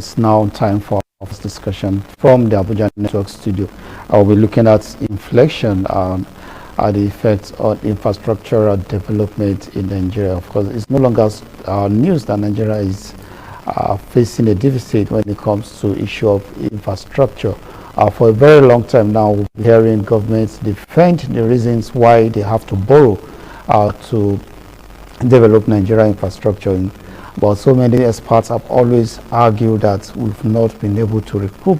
it's now time for our first discussion from the Abuja Network Studio. I'll be looking at inflation and the effects on infrastructural development in Nigeria. Of course, it's no longer news that Nigeria is facing a deficit when it comes to issue of infrastructure. For a very long time now, we're hearing governments defend the reasons why they have to borrow to develop Nigeria infrastructure. But so many experts have always argued that we've not been able to recoup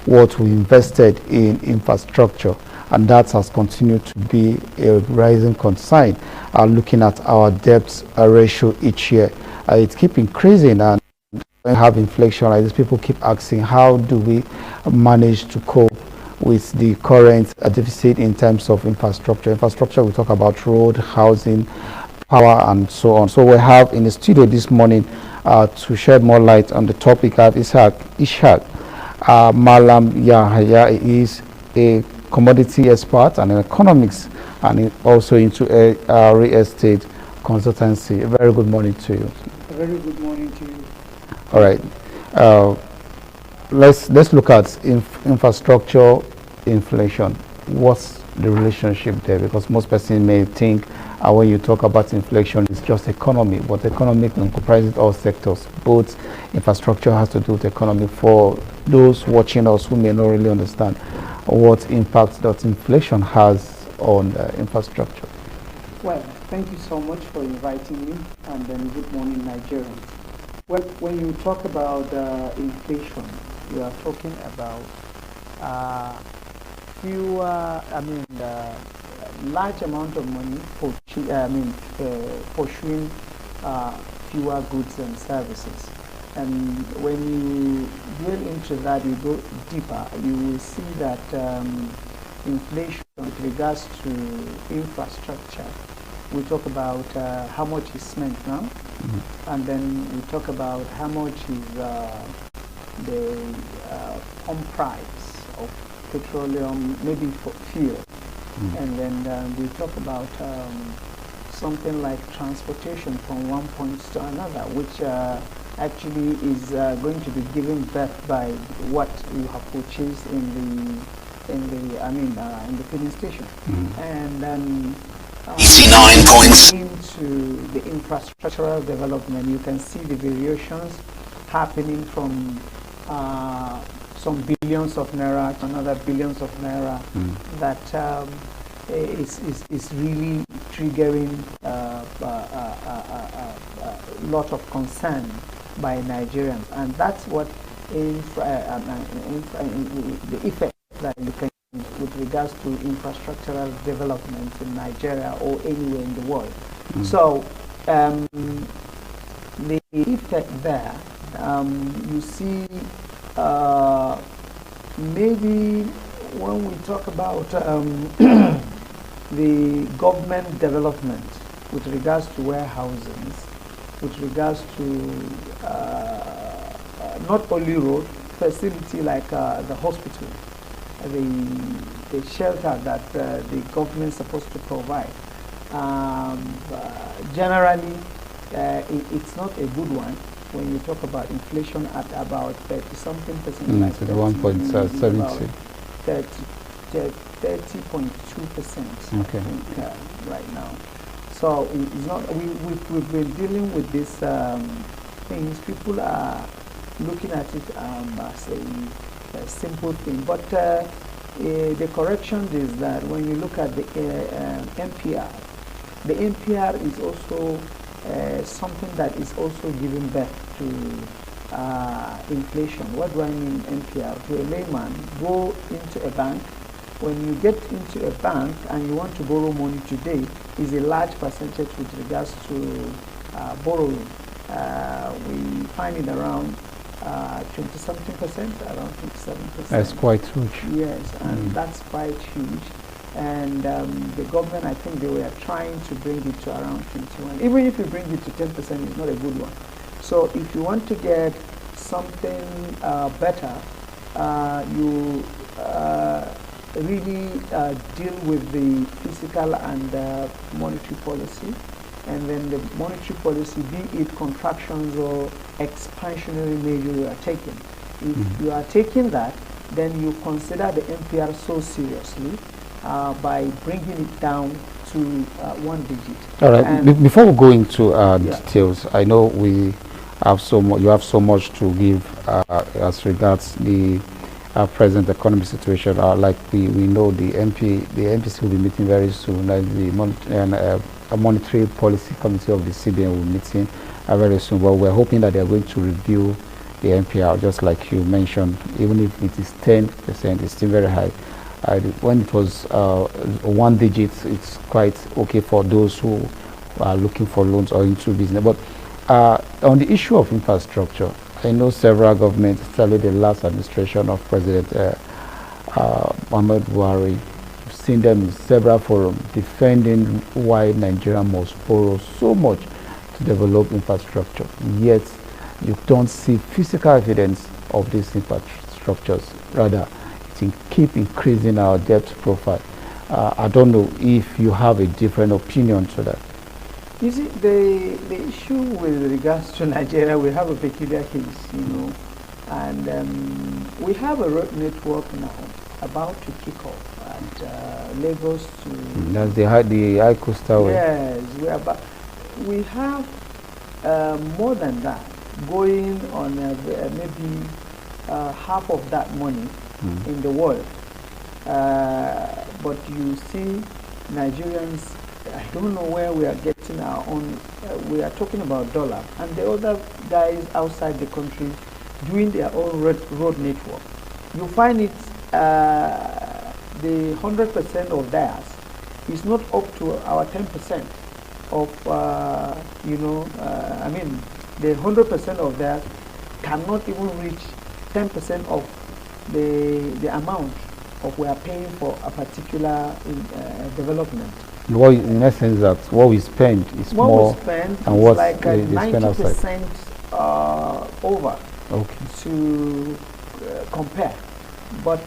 what we invested in infrastructure, and that has continued to be a rising concern. Looking at our debt ratio each year, it keeps increasing, and when we have inflation like this, people keep asking, how do we manage to cope with the current deficit in terms of infrastructure? Infrastructure, we talk about road, housing, power, and so on. So we have in the studio this morning to shed more light on the topic. I have Ishaq Malam Yahya. Is a commodity expert and an economics, and also into a real estate consultancy. A very good morning to you. A very good morning to you. All right. Let's look at infrastructure inflation. What's the relationship there? Because most persons may think when you talk about inflation, it's just economy, but economy comprises all sectors. Both infrastructure has to do with economy. For those watching us who may not really understand, what impact that inflation has on infrastructure? Well, thank you so much for inviting me, and then good morning, Nigerians. Well, when you talk about inflation, you are talking about large amount of money for pursuing fewer goods and services. And when you drill into that, you go deeper, you will see that inflation with regards to infrastructure, we talk about how much is spent now, and then we talk about how much is the pump price of petroleum, maybe for fuel. And then we talk about something like transportation from one point to another, which actually is going to be given birth by what you have purchased in the filling station. And then into the infrastructural development, you can see the variations happening from some billions of naira to another billions of naira that is really triggering a lot of concern by Nigerians, and that's what the effect that you can with regards to infrastructural development in Nigeria or anywhere in the world. So the effect there, you see, maybe when we talk about the government development with regards to warehousing, with regards to not only road facility like the hospital, the shelter that the government is supposed to provide. Generally, it's not a good one when you talk about inflation at about 30-something percent. Like 1.70. 30.2%. Okay. Right now. So it's not. We've been dealing with these things. People are looking at it as a simple thing, but the correction is that when you look at the NPR, the NPR is also something that is also giving birth to inflation. What do I mean NPR? To a layman, go into a bank. When you get into a bank and you want to borrow money today, is a large percentage with regards to borrowing. We find it around 20-something percent, around 27%. That's quite huge. Yes, and that's quite huge. And the government, I think they were trying to bring it to around 21. Even if you bring it to 10%, it's not a good one. So if you want to get something better, you really deal with the fiscal and monetary policy and then the monetary policy, be it contractions or expansionary measure you are taking. If you are taking that, then you consider the MPR so seriously by bringing it down to 1 digit. All right. Before we go into details, I know we have so much. You have so much to give as regards the present economic situation. Like we know, the MPC will be meeting very soon. Like a monetary policy committee of the CBN will be meeting very soon. But we're hoping that they are going to review the MPR, just like you mentioned. Even if it is 10%, it's still very high. When it was 1 digit, it's quite okay for those who are looking for loans or into business. But on the issue of infrastructure, I know several governments, especially the last administration of President Muhammad Buhari, you've seen them in several forums defending why Nigeria must borrow so much to develop infrastructure. Yet, you don't see physical evidence of these infrastructures. Rather, it keep increasing our debt profile. I don't know if you have a different opinion to that. You see, the issue with regards to Nigeria, we have a peculiar case, and we have a road network now about to kick off at Lagos to... That's the high coastal way. Yes, we have more than that going on maybe half of that money in the world. But you see, Nigerians, I don't know where we are getting our own, we are talking about dollar, and the other guys outside the country doing their own road network. You find it, the 100% of theirs is not up to our 10% of, I mean, the 100% of theirs cannot even reach 10% of the amount of we are paying for a particular development. Well, in essence, that what we spend is what more we spend than is what like they spend outside. 90% over to compare. But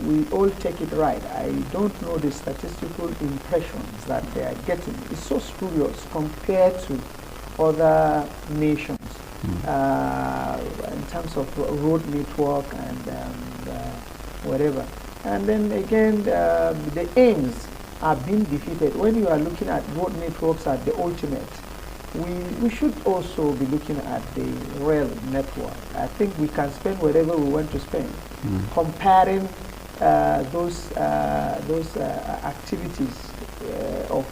we all take it right. I don't know the statistical impressions that they are getting. It's so spurious compared to other nations in terms of road network and whatever. And then again, the aims are being defeated. When you are looking at road networks at the ultimate, we should also be looking at the rail network. I think we can spend whatever we want to spend. Comparing those activities of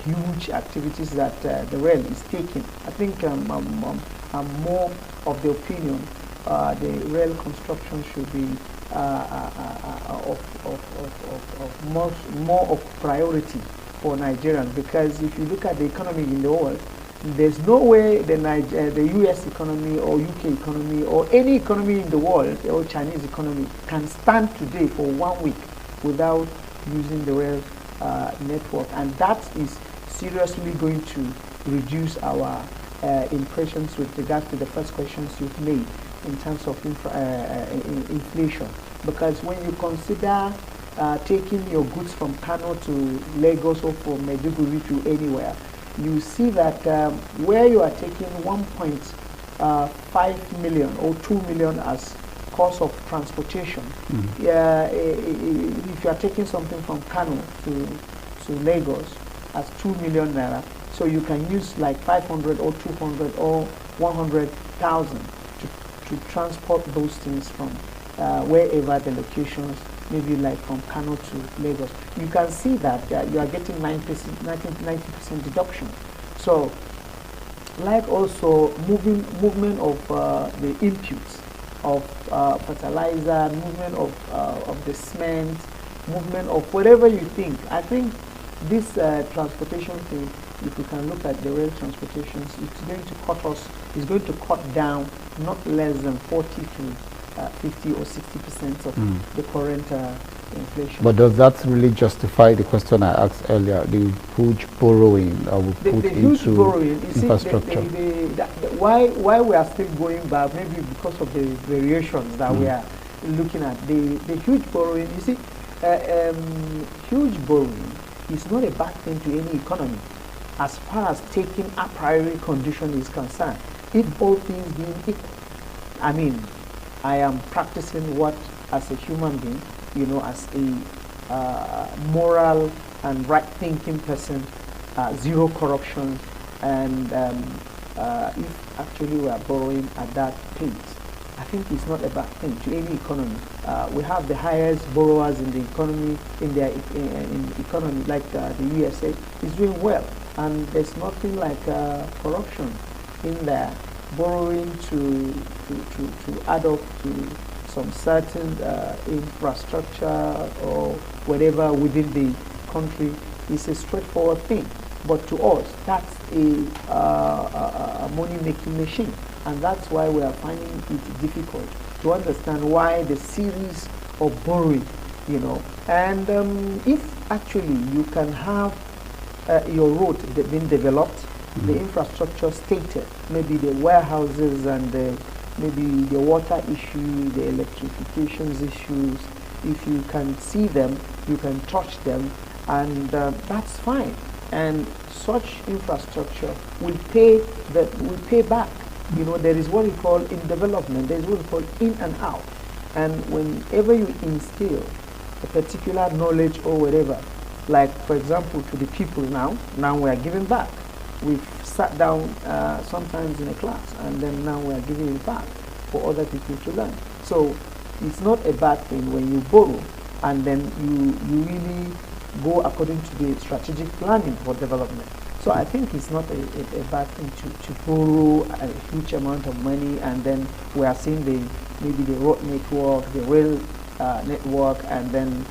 huge activities that the rail is taking. I think I'm more of the opinion the rail construction should be more of priority for Nigerians, because if you look at the economy in the world, there's no way the US economy or UK economy or any economy in the world or Chinese economy can stand today for 1 week without using the rail network, and that is seriously going to reduce our impressions with regard to the first questions you've made in terms of inflation. Because when you consider taking your goods from Kano to Lagos or from Maiduguri to anywhere, you see that where you are taking 1.5 million or 2 million as cost of transportation, if you are taking something from Kano to Lagos as 2 million naira, so you can use like 500 or 200 or 100,000 to transport those things from wherever the locations, maybe like from Kano to Lagos. You can see that you are getting 90% deduction. So, like also movement of the inputs of fertilizer, movement of the cement, movement of whatever you think. I think this transportation thing, if we can look at the rail transportations, it's going to cut down not less than 40 to 50 or 60% of the current inflation. But does that really justify the question I asked earlier, the huge borrowing that we put into borrowing, infrastructure? Why we are still going back, maybe because of the variations that we are looking at. The huge borrowing, you see, huge borrowing is not a bad thing to any economy. as far as taking a priori condition is concerned, if all things being equal, I mean, I am practicing what, as a human being, as a moral and right-thinking person, zero corruption, and if actually we are borrowing at that pace, I think it's not a bad thing to any economy. We have the highest borrowers in the economy, in economy, like the USA is doing well, and there's nothing like corruption in there, borrowing to add up to some certain infrastructure or whatever within the country is a straightforward thing. But to us, that's a money-making machine, and that's why we are finding it difficult to understand why the series of borrowing, And if actually you can have your road being developed, the infrastructure stated, maybe the warehouses and maybe the water issue, the electrifications issues, if you can see them, you can touch them, and that's fine. And such infrastructure will pay back. There is what we call in development, there is what we call in and out. And whenever you instill a particular knowledge or whatever, like for example to the people now we are giving back. We've sat down sometimes in a class, and then now we are giving it back for other people to learn. So it's not a bad thing when you borrow and then you really go according to the strategic planning for development. So I think it's not a bad thing to borrow a huge amount of money, and then we are seeing maybe the road network, the rail network, and then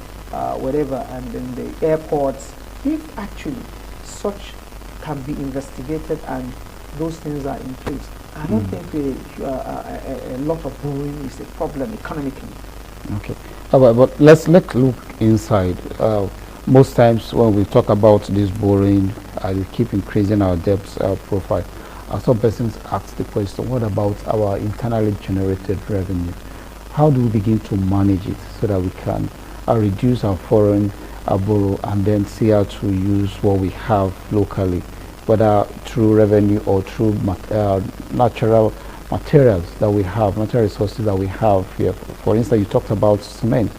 whatever, and then the airports. If actually such can be investigated and those things are in place, I don't think a lot of borrowing is a problem economically. Okay, but let's look inside. Most times when we talk about this borrowing, we keep increasing our debt profile. Some persons ask the question, what about our internally generated revenue? How do we begin to manage it so that we can reduce our foreign borrow and then see how to use what we have locally, whether through revenue or through natural materials that we have, natural resources that we have here. For instance, you talked about cement.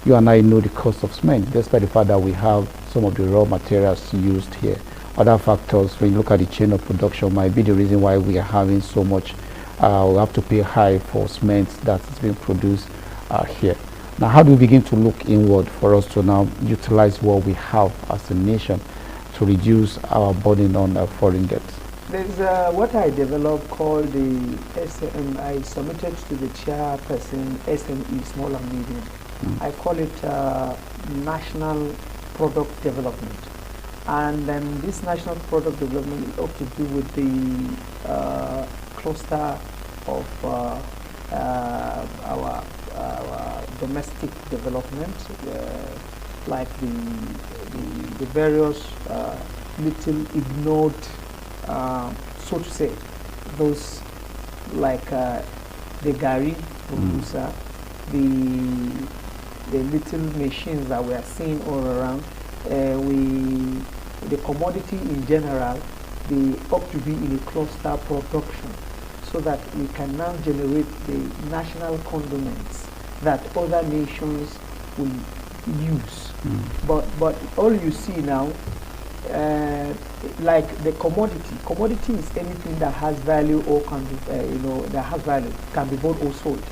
You and I know the cost of cement, despite the fact that we have some of the raw materials used here. Other factors, when you look at the chain of production, might be the reason why we are having so much. We have to pay high for cement that is being produced here. Now, how do we begin to look inward for us to now utilize what we have as a nation to reduce our burden on foreign debt? There's what I developed called the SM. I submitted to the chairperson, SME, small and medium. I call it national product development. And then this national product development is up to do with the cluster of our domestic development, like the various little ignored, so to say, those like the Gary producer, the little machines that we are seeing all around, the commodity in general, they ought to be in a cluster production, so that we can now generate the national condiments that other nations will use. But all you see now, like the commodity is anything that has value or can be, that has value, can be bought or sold.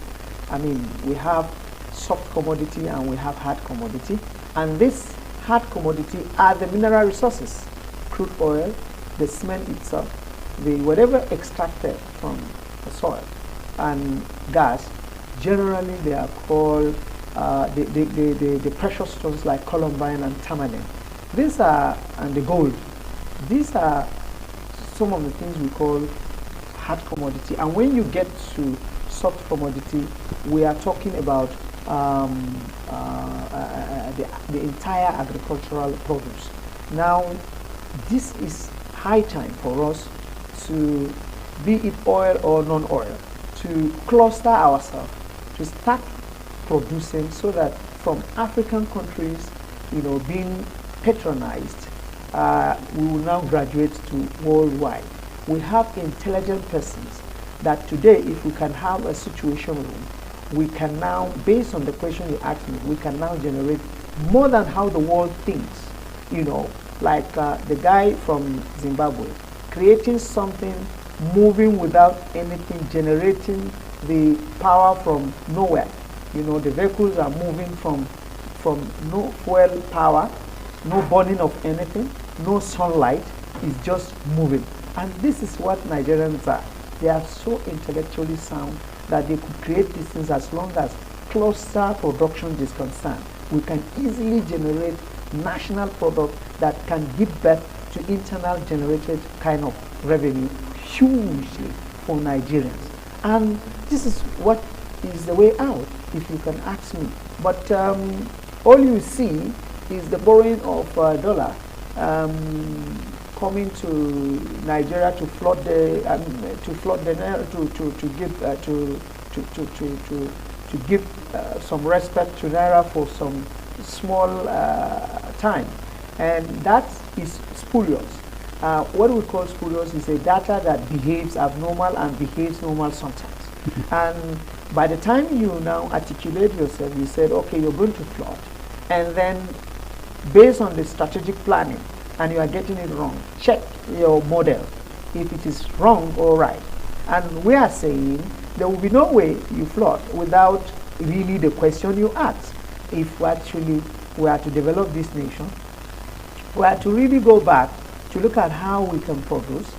I mean, we have soft commodity and we have hard commodity, and this hard commodity are the mineral resources, crude oil, the cement itself, the whatever extracted from the soil, and gas. Generally, they are called the precious stones like columbine and tourmaline. These are, and the gold. These are some of the things we call hard commodity. And when you get to soft commodity, we are talking about the entire agricultural produce. Now, this is high time for us to, be it oil or non-oil, to cluster ourselves, to start producing, so that from African countries, being patronized we will now graduate to worldwide. We have intelligent persons that today, if we can have a situation room, we can now, based on the question you asked me, we can now generate more than how the world thinks. You know, like the guy from Zimbabwe, creating something, moving without anything, generating the power from nowhere. You know, the vehicles are moving from no fuel power, no burning of anything, no sunlight, it's just moving. And this is what Nigerians are. They are so intellectually sound that they could create these things as long as cluster production is concerned. We can easily generate national product that can give birth to internal generated kind of revenue hugely for Nigerians. And this is what is the way out, if you can ask me. But all you see is the borrowing of dollar coming to Nigeria to flood the naira, to give some respect to naira for some small time, and that is spurious. What we call spurious is a data that behaves abnormal and behaves normal sometimes. And by the time you now articulate yourself, you said, okay, you're going to flood, and then based on the strategic planning, and you are getting it wrong, check your model if it is wrong or right. And we are saying there will be no way you flood without really the question you ask. If we actually were to develop this nation, we are to really go back to look at how we can produce,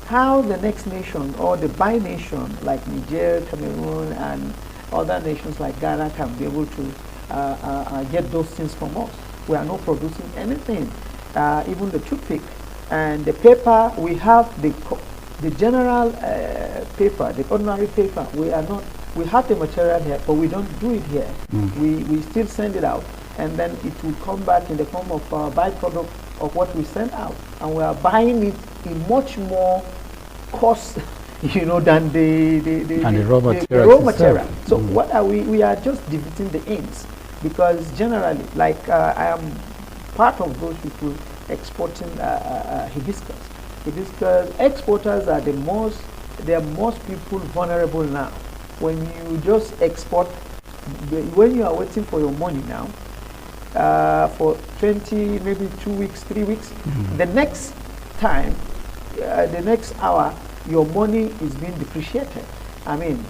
how the next nation or the by nation like Niger, Cameroon, and other nations like Ghana can be able to get those things from us. We are not producing anything, even the toothpick and the paper. We have the general paper, the ordinary paper. We have the material here, but we don't do it here. We still send it out, and then it will come back in the form of byproduct of what we send out, and we are buying it in much more cost, you know, than the raw material. So what are we? We are just defeating the aims, because generally, like I am part of those people exporting hibiscus. Hibiscus exporters are they are most people vulnerable now. When you just export, when you are waiting for your money now, for 20, maybe 2 weeks, 3 weeks, the next time, the next hour, your money is being depreciated. I mean,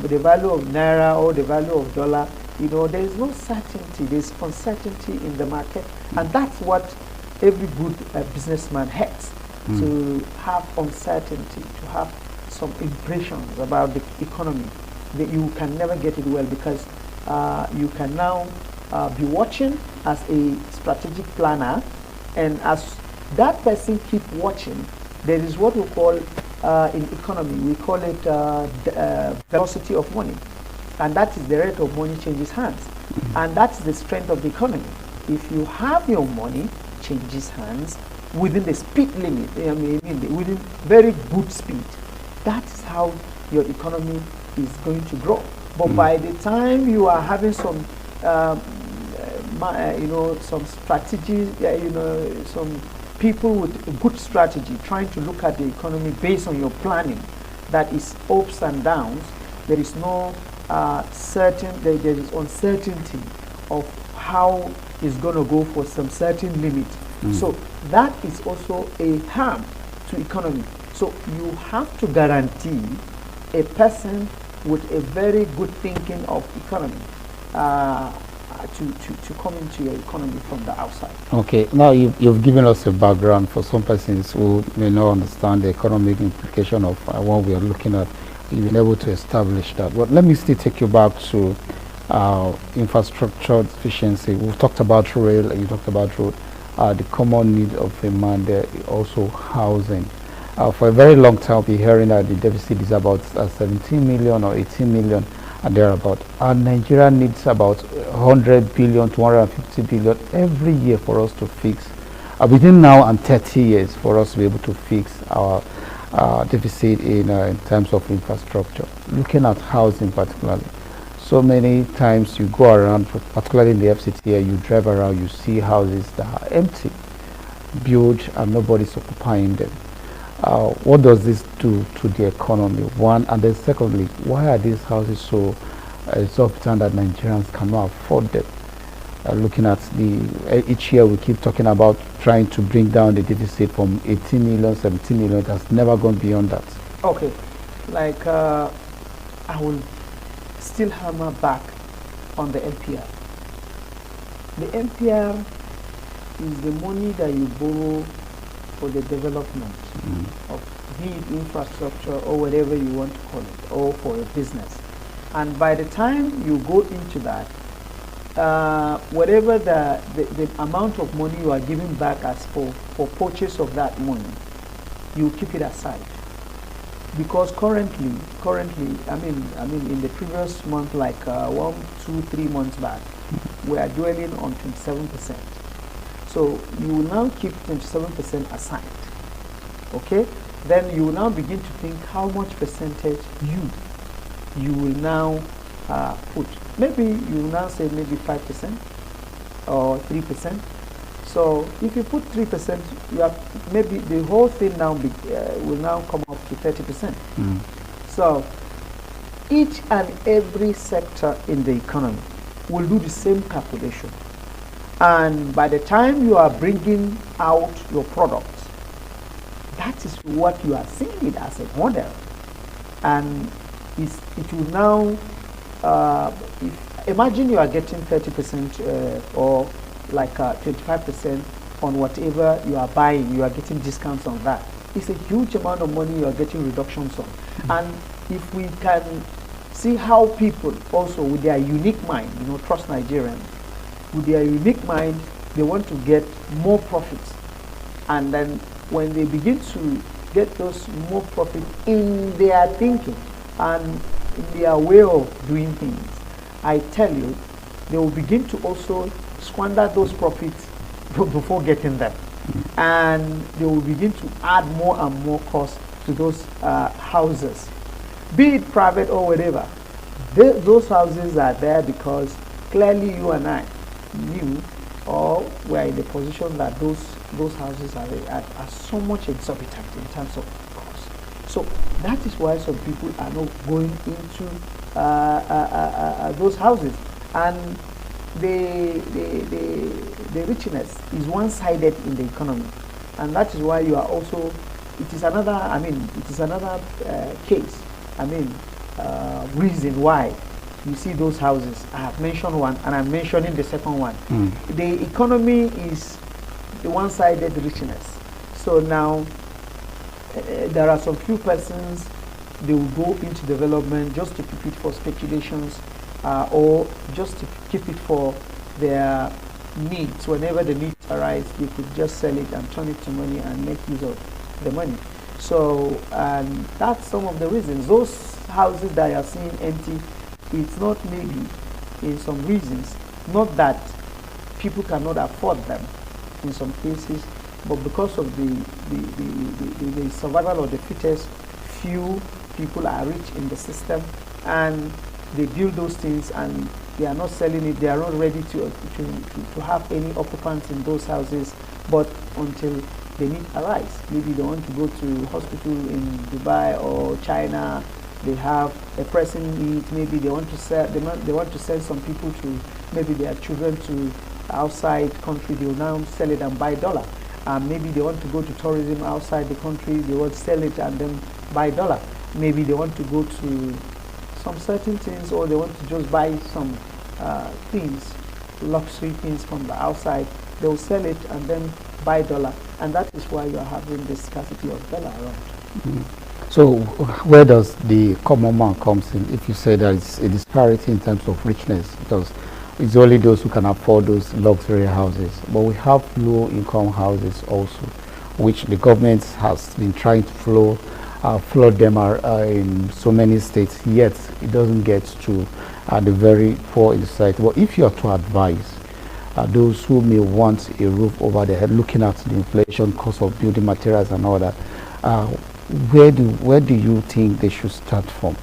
the value of naira or the value of dollar, you know, there is no certainty, there is uncertainty in the market, and that's what every good businessman hates, to have uncertainty, to have some impressions about the economy. That you can never get it well, because you can now be watching as a strategic planner, and as that person keep watching, there is what we call in economy, we call it velocity of money, and that is the rate of money changes hands, and that's the strength of the economy. If you have your money changes hands within the speed limit, I mean within very good speed, that is how your economy is going to grow. But by the time you are having some you know, some strategies, you know, some people with a good strategy trying to look at the economy based on your planning, that is ups and downs, there is no there is uncertainty of how it's going to go for some certain limit. So that is also a harm to economy. So you have to guarantee a person with a very good thinking of economy to come into your economy from the outside. Okay, now you've given us a background for some persons who may not understand the economic implication of what we are looking at. You've been able to establish that. But let me still take you back to infrastructure efficiency. We've talked about rail, and you talked about road. The common need of a man there, also housing. For a very long time, we'll be hearing that the deficit is about 17 million or 18 million and thereabout. And Nigeria needs about 100 billion, 250 billion every year for us to fix, within now and 30 years, for us to be able to fix our deficit in terms of infrastructure. Looking at housing particularly, so many times you go around, particularly in the FCT, you drive around, you see houses that are empty. built and nobody's occupying them. What does this do to the economy? One, and then secondly, why are these houses so exorbitant that Nigerians cannot afford them? Looking at each year we keep talking about trying to bring down the deficit from 18 million, 17 million. It has never gone beyond that. Okay, like I will still hammer back on the NPR. The NPR is the money that you borrow for the development of be it infrastructure or whatever you want to call it, or for a business. And by the time you go into that, whatever the amount of money you are giving back as for purchase of that money, you keep it aside. Because currently, I mean, in the previous month, like 1, 2, 3 months back, we are dwelling on 27%. So you will now keep 27% aside. Okay? Then you will now begin to think how much percentage you will now put. Maybe you will now say maybe 5% or 3%. So if you put 3%, you have maybe the whole thing now will now come up to 30%. So each and every sector in the economy will do the same calculation. And by the time you are bringing out your products, that is what you are seeing it as a model. And it will now, imagine you are getting 30% or like 25% on whatever you are buying, you are getting discounts on that. It's a huge amount of money you are getting reductions on. And if we can see how people also with their unique mind, trust Nigerians, with their unique mind, they want to get more profits. And then when they begin to get those more profit in their thinking and in their way of doing things, I tell you, they will begin to also squander those profits before getting them. And they will begin to add more and more cost to those houses, be it private or whatever. Those houses are there because clearly you and I knew or were in the position that those houses are so much exorbitant in terms of cost. So that is why some people are not going into those houses. And the richness is one-sided in the economy, and that is why you are also. It is another case. Reason why you see those houses. I have mentioned one, and I'm mentioning the second one. The economy is the one-sided richness. So now there are some few persons, they will go into development just to keep it for speculations. Or just to keep it for their needs. Whenever the needs arise, they could just sell it and turn it to money and make use of the money. So, and that's some of the reasons. Those houses that you are seeing empty, it's not maybe in some reasons, not that people cannot afford them in some cases, but because of the survival of the fittest, few people are rich in the system, and they build those things and they are not selling it. They are not ready to have any occupants in those houses. But until the need arise, maybe they want to go to hospital in Dubai or China. They have a pressing need. Maybe they want to sell. They want to send some people to maybe their children to outside country. They will now sell it and buy dollar. Maybe they want to go to tourism outside the country. They will sell it and then buy dollar. Maybe they want to go to some certain things, or they want to just buy some things, luxury things from the outside. They will sell it and then buy dollar, and that is why you are having this scarcity of dollar around. So where does the common man comes in? If you say there is a disparity in terms of richness, because it's only those who can afford those luxury houses, but we have low-income houses also, which the government has been trying to flood them in so many states, yet it doesn't get to the very poor in the society. But if you are to advise those who may want a roof over their head, looking at the inflation, cost of building materials and all that, where do you think they should start from?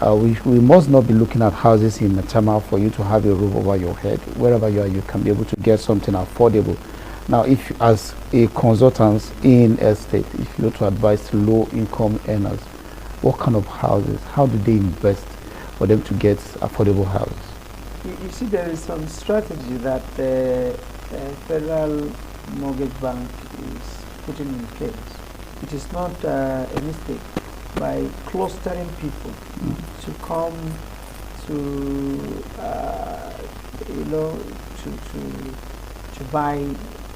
We must not be looking at houses in Matama for you to have a roof over your head. Wherever you are, you can be able to get something affordable Now, if as a consultant in estate, if you were to advise low income earners, what kind of houses, how do they invest for them to get affordable houses? You see, there is some strategy that the Federal Mortgage Bank is putting in place. It is not a mistake. By clustering people to come to, to buy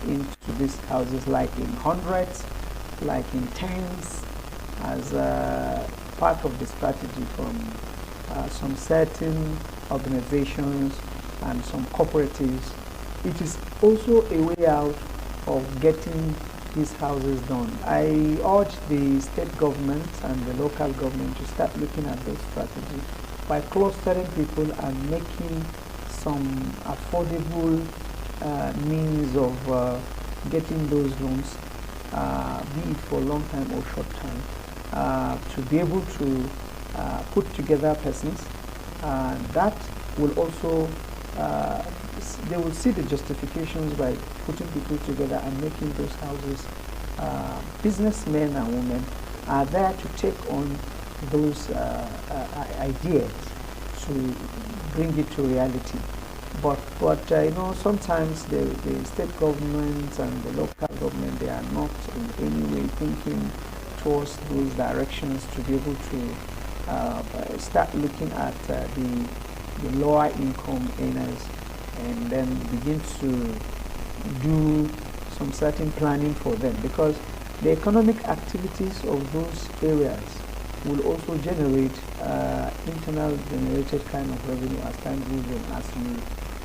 into these houses, like in hundreds, like in tens, as part of the strategy from some certain organizations and some cooperatives. It is also a way out of getting these houses done. I urge the state governments and the local government to start looking at this strategy by clustering people and making some affordable means of getting those loans, be it for long time or short time, to be able to put together persons. That will also they will see the justifications by putting people together and making those houses. Businessmen and women are there to take on those ideas to bring it to reality. But sometimes the state government and the local government, they are not in any way thinking towards those directions to be able to start looking at the lower income earners and then begin to do some certain planning for them, because the economic activities of those areas will also generate internal generated kind of revenue as time goes on, as you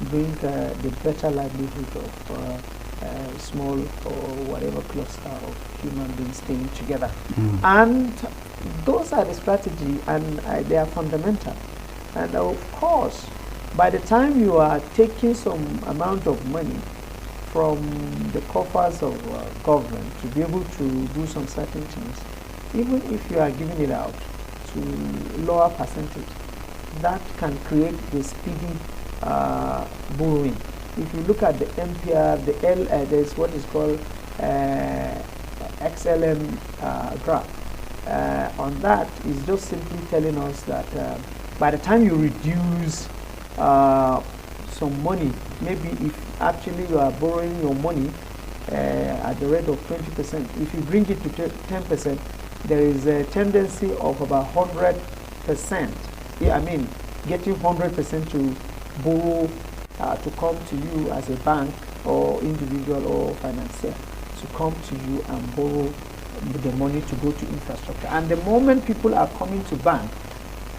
bring the better livelihood of small or whatever cluster of human beings staying together. And those are the strategy, and they are fundamental. And of course, by the time you are taking some amount of money from the coffers of government to be able to do some certain things, even if you are giving it out to lower percentage, that can create the speedy borrowing. If you look at the MPR, the there's what is called XLM graph. On that is just simply telling us that by the time you reduce some money, maybe if actually you are borrowing your money at the rate of 20%, if you bring it to 10%, there is a tendency of about 100%. Yeah, I mean, getting 100% to borrow to come to you as a bank or individual or financier, to come to you and borrow the money to go to infrastructure. And the moment people are coming to bank,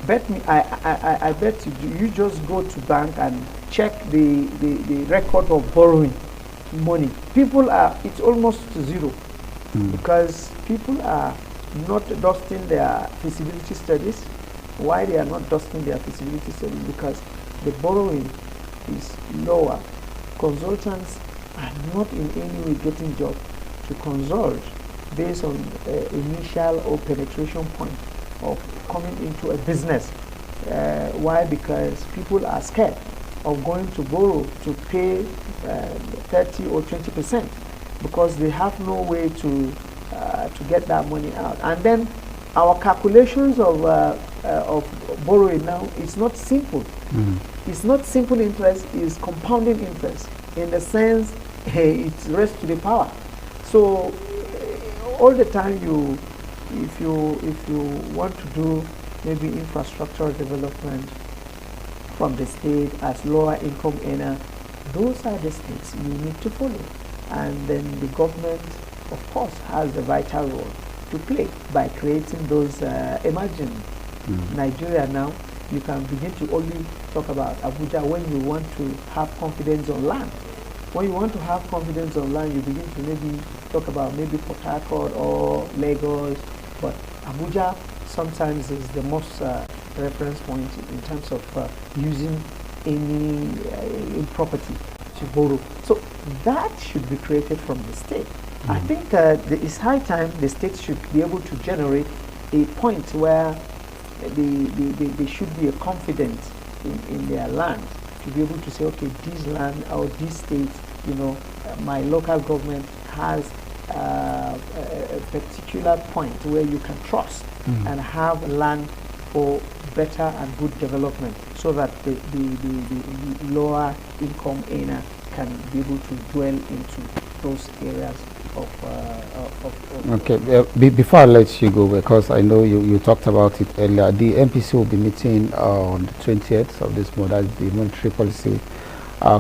bet me, I bet you just go to bank and check the record of borrowing money. People are, it's almost zero, because people are not dusting their feasibility studies. Why they are not dusting their feasibility studies? Because the borrowing is lower. Consultants are not in any way getting job to consult based on initial or penetration point of coming into a business. Why? Because people are scared of going to borrow to pay 30 or 20%, because they have no way to get that money out. And then our calculations of borrowing now is not simple. It's not simple interest, it's compounding interest, in the sense it's raised to the power. So all the time if you want to do maybe infrastructural development from the state as lower income earner, those are the steps you need to follow. And then the government, of course, has a vital role to play by creating those. Imagine Nigeria now, you can begin to only talk about Abuja when you want to have confidence on land. When you want to have confidence on land, you begin to maybe talk about maybe Port Harcourt or Lagos, but Abuja sometimes is the most reference point in terms of using any property to borrow. So that should be created from the state. I think it's high time the state should be able to generate a point where they should be confident in their land, to be able to say, okay, this land or this state you know, my local government has a particular point where you can trust and have land for better and good development, so that the lower income earner can be able to dwell into those areas of Okay, before I let you go, because I know you talked about it earlier, the MPC will be meeting on the 20th of this month. That's the Monetary Policy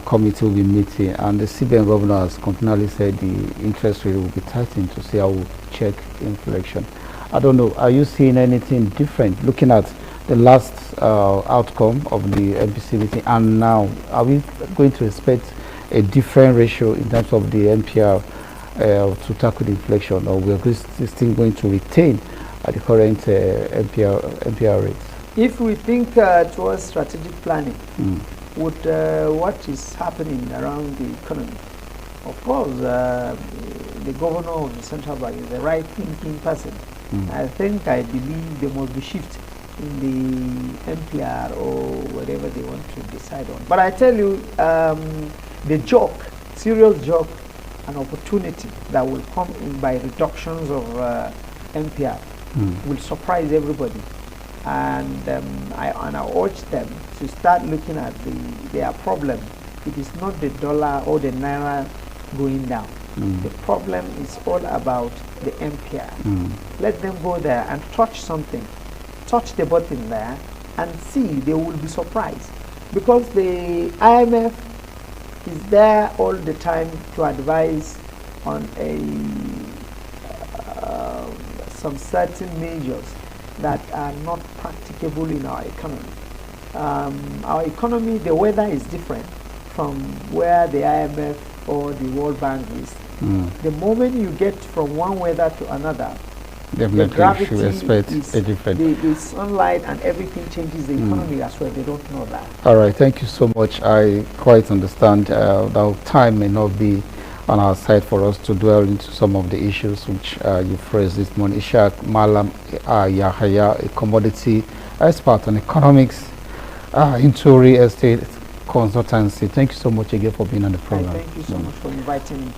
Committee will be meeting, and the CBN governor has continually said the interest rate will be tightened to see how we check inflation. I don't know, are you seeing anything different looking at the last outcome of the MPC meeting, and now are we going to expect a different ratio in terms of the MPR to tackle the inflation, or we're still going to retain the current MPR rates? If we think towards strategic planning, with what is happening around the economy, of course, the governor of the central bank is the right thinking person. I believe there must be shift in the MPR or whatever they want to decide on. But I tell you, the joke, serious joke, an opportunity that will come in by reductions of MPR will surprise everybody. And I urge them to start looking at their problem. It is not the dollar or the naira going down. The problem is all about the MPR. Let them go there and touch something, touch the button there, and see. They will be surprised, because the IMF is there all the time to advise on some certain measures that are not practicable in our economy. Our economy, the weather is different from where the IMF or the World Bank is. The moment you get from one weather to another, definitely the gravity should expect is a different. The sunlight and everything changes the economy as well. They don't know that. All right, thank you so much. I quite understand that time may not be on our side for us to dwell into some of the issues which you phrased this morning. Ishaq Malam Yahaya, a commodity expert on economics into real estate consultancy. Thank you so much again for being on the program. Thank you so much for inviting me.